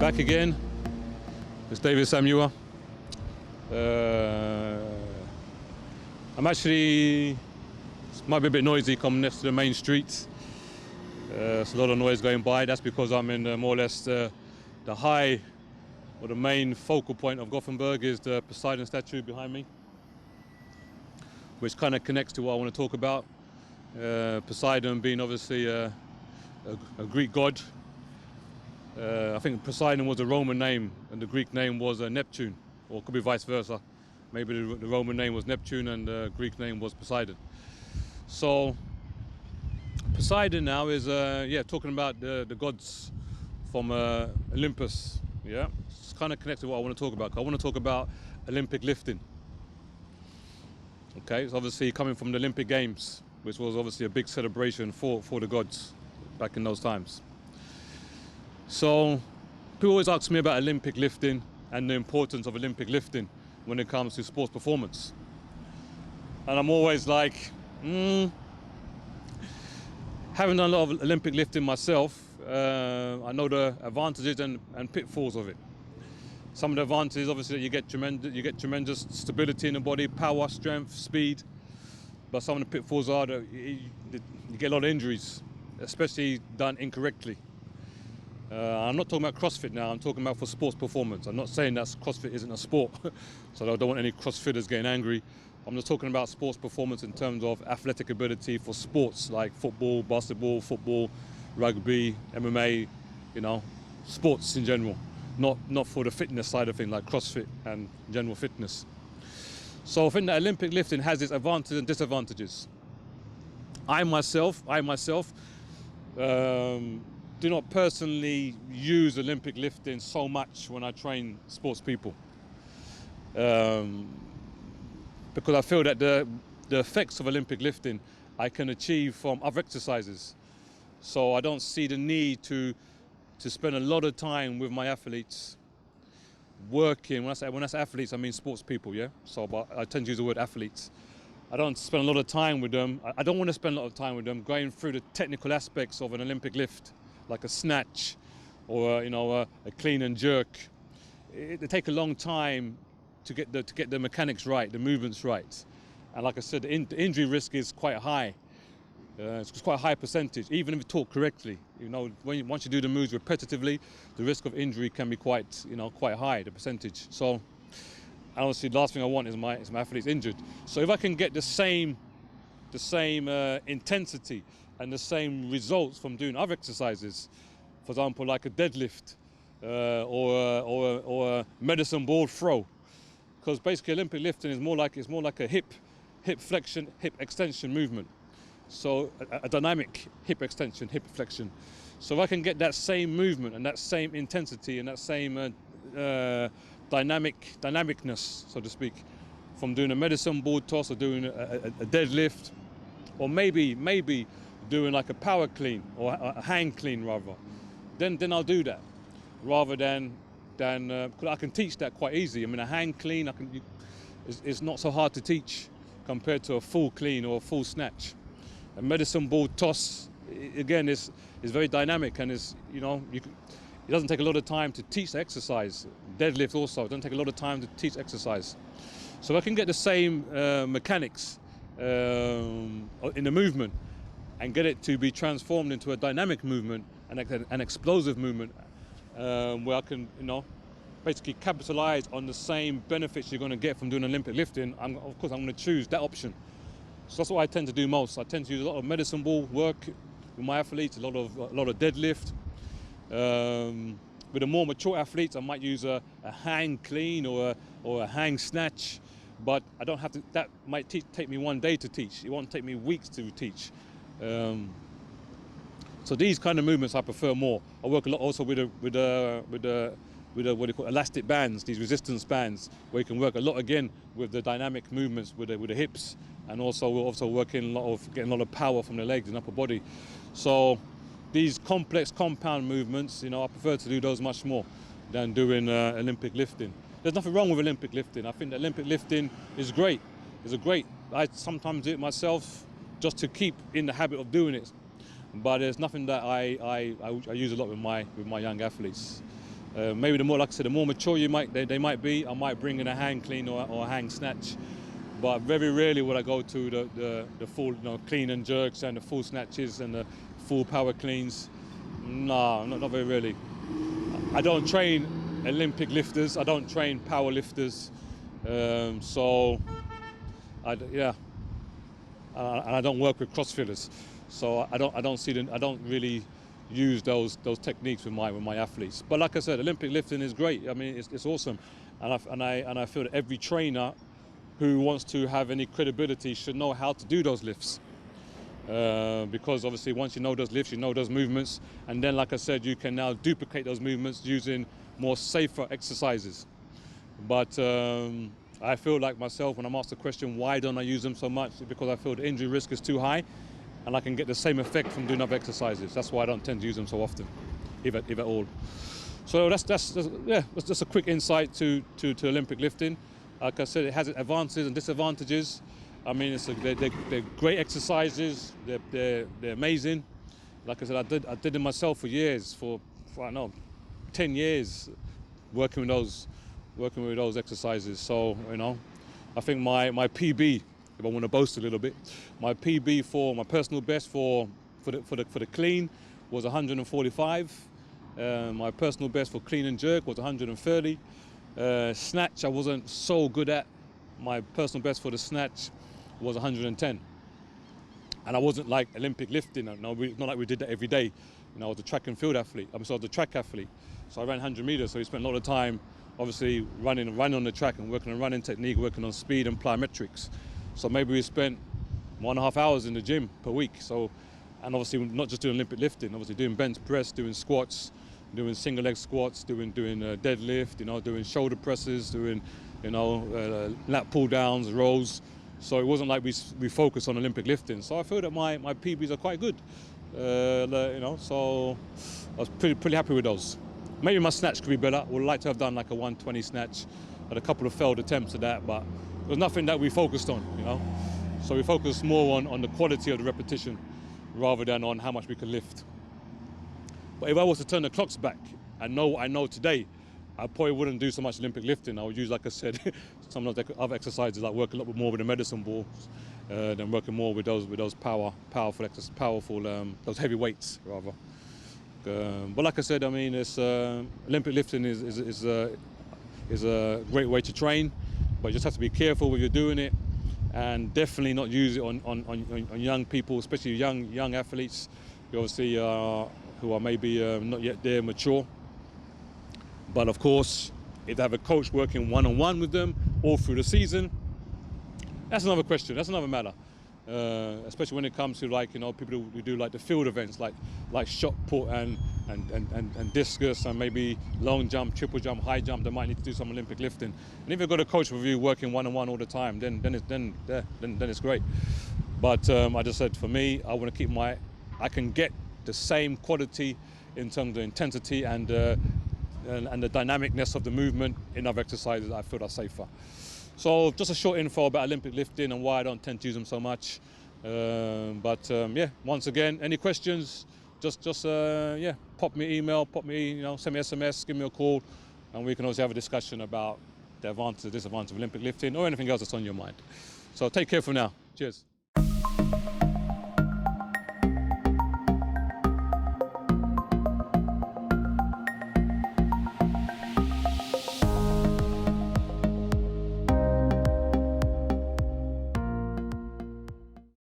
Back again. It's David Samuyiwa. I'm actually, it might be a bit noisy coming next to the main street. There's a lot of noise going by. That's because I'm in more or less the high, or the main focal point of Gothenburg is the Poseidon statue behind me, which kind of connects to what I want to talk about. Poseidon being obviously a Greek god. I think Poseidon was a Roman name and the Greek name was Neptune, or it could be vice versa. Maybe the Roman name was Neptune and the Greek name was Poseidon. So Poseidon now is talking about the gods from Olympus. Yeah, it's kind of connected to what I want to talk about. I want to talk about Olympic lifting. Okay, it's obviously coming from the Olympic Games, which was obviously a big celebration for the gods back in those times. So people always ask me about Olympic lifting and the importance of Olympic lifting when it comes to sports performance. And I'm always like, having done a lot of Olympic lifting myself, I know the advantages and pitfalls of it. Some of the advantages, obviously, that you get tremendous stability in the body, power, strength, speed. But some of the pitfalls are that you get a lot of injuries, especially done incorrectly. I'm not talking about CrossFit now, I'm talking about for sports performance. I'm not saying that CrossFit isn't a sport, so I don't want any CrossFitters getting angry. I'm just talking about sports performance in terms of athletic ability for sports like football, basketball, rugby, MMA, you know, sports in general. Not for the fitness side of things like CrossFit and general fitness. So I think that Olympic lifting has its advantages and disadvantages. I myself do not personally use Olympic lifting so much when I train sports people, because I feel that the effects of Olympic lifting I can achieve from other exercises. So I don't see the need to spend a lot of time with my athletes working. When I say athletes, I mean sports people, yeah? So but I tend to use the word athletes. I don't spend a lot of time with them. I don't want to spend a lot of time with them going through the technical aspects of an Olympic lift, like a snatch or a clean and jerk. It take a long time to get the mechanics right, the movements right. And like I said, the injury risk is quite high. It's quite a high percentage, even if you talk correctly. You know, once you do the moves repetitively, the risk of injury can be quite high, the percentage. So, honestly, the last thing I want is my athletes injured. So if I can get the same intensity and the same results from doing other exercises, for example, like a deadlift or a medicine ball throw, because basically Olympic lifting is more like a hip flexion, hip extension movement. So a dynamic hip extension, hip flexion. So if I can get that same movement and that same intensity and that same dynamicness, so to speak, from doing a medicine ball toss or doing a deadlift, or maybe doing like a power clean or a hang clean rather, then I'll do that. Rather than cause I can teach that quite easy. I mean, a hang clean is not so hard to teach compared to a full clean or a full snatch. A medicine ball toss, again, is very dynamic and it doesn't take a lot of time to teach the exercise. Deadlift also, it doesn't take a lot of time to teach exercise. So I can get the same mechanics in the movement and get it to be transformed into a dynamic movement and an explosive movement where I can, basically capitalize on the same benefits you're going to get from doing Olympic lifting. Of course, I'm going to choose that option. So that's what I tend to do most. I tend to use a lot of medicine ball work with my athletes, a lot of deadlift. With the more mature athletes, I might use a hang clean or a hang snatch, but I don't have to. That might take me one day to teach. It won't take me weeks to teach. So these kind of movements I prefer more. I work a lot also with what they call elastic bands, these resistance bands, where you can work a lot again with the dynamic movements with the hips, and also we're also working getting a lot of power from the legs and upper body. So these complex compound movements, I prefer to do those much more than doing Olympic lifting. There's nothing wrong with Olympic lifting. I think that Olympic lifting is great. I sometimes do it myself just to keep in the habit of doing it. But there's nothing that I use a lot with my young athletes. Maybe the more, like I said, the more mature they might be, I might bring in a hang clean or a hang snatch. But very rarely would I go to the full, clean and jerks and the full snatches and the full power cleans. No, not very rarely. I don't train Olympic lifters. I don't train power lifters. So, and I don't work with CrossFitters. So I don't really use those techniques with my athletes. But like I said, Olympic lifting is great. I mean, it's awesome, and I feel that every trainer who wants to have any credibility should know how to do those lifts. Because obviously once you know those lifts, you know those movements, and then like I said, you can now duplicate those movements using more safer exercises. But I feel like myself, when I'm asked the question, why don't I use them so much? Because I feel the injury risk is too high, and I can get the same effect from doing other exercises. That's why I don't tend to use them so often, if at all. So that's just a quick insight to Olympic lifting. Like I said, it has advantages and disadvantages. I mean, they're great exercises. They're amazing. Like I said, I did it myself for years, for I don't know, 10 years, working with those exercises. So I think my PB, if I want to boast a little bit, my PB for my personal best for the clean was 145. My personal best for clean and jerk was 130. Snatch I wasn't so good at. My personal best for the snatch was 110. And I wasn't like Olympic lifting. Not like we did that every day. I was a track and field athlete. I was a track athlete. So I ran 100 meters. So we spent a lot of time, obviously, running on the track and working on running technique, working on speed and plyometrics. So maybe we spent 1.5 hours in the gym per week. So, and obviously not just doing Olympic lifting, obviously doing bench press, doing squats, doing single leg squats, doing deadlift, doing shoulder presses, doing lat pull downs, rows. So it wasn't like we focused on Olympic lifting. So I feel that my PBs are quite good. So I was pretty happy with those. Maybe my snatch could be better. Would like to have done like a 120 snatch. Had a couple of failed attempts at that, but it was nothing that we focused on. So we focused more on the quality of the repetition rather than on how much we could lift. But if I was to turn the clocks back and know what I know today, I probably wouldn't do so much Olympic lifting. I would use, like I said, some of the other exercises, like work a little bit more with the medicine balls, than working more with those powerful those heavy weights rather. But like I said, I mean, it's Olympic lifting is a great way to train, but you just have to be careful when you're doing it, and definitely not use it on young people, especially young athletes, who obviously who are maybe not yet there mature. But of course, if they have a coach working one-on-one with them all through the season, that's another question. That's another matter. Especially when it comes to people who do like the field events, like shot put and discus and maybe long jump, triple jump, high jump. They might need to do some Olympic lifting. And if you've got a coach with you working one-on-one all the time, then it's great. But I just said, for me, I want to keep I can get the same quality in terms of intensity and the dynamicness of the movement in other exercises I feel are safer. So just a short info about Olympic lifting and why I don't tend to use them so much. Yeah, once again, any questions, just pop me an email, send me SMS, give me a call, and we can also have a discussion about the advantage, disadvantage of Olympic lifting or anything else that's on your mind. So take care for now. Cheers.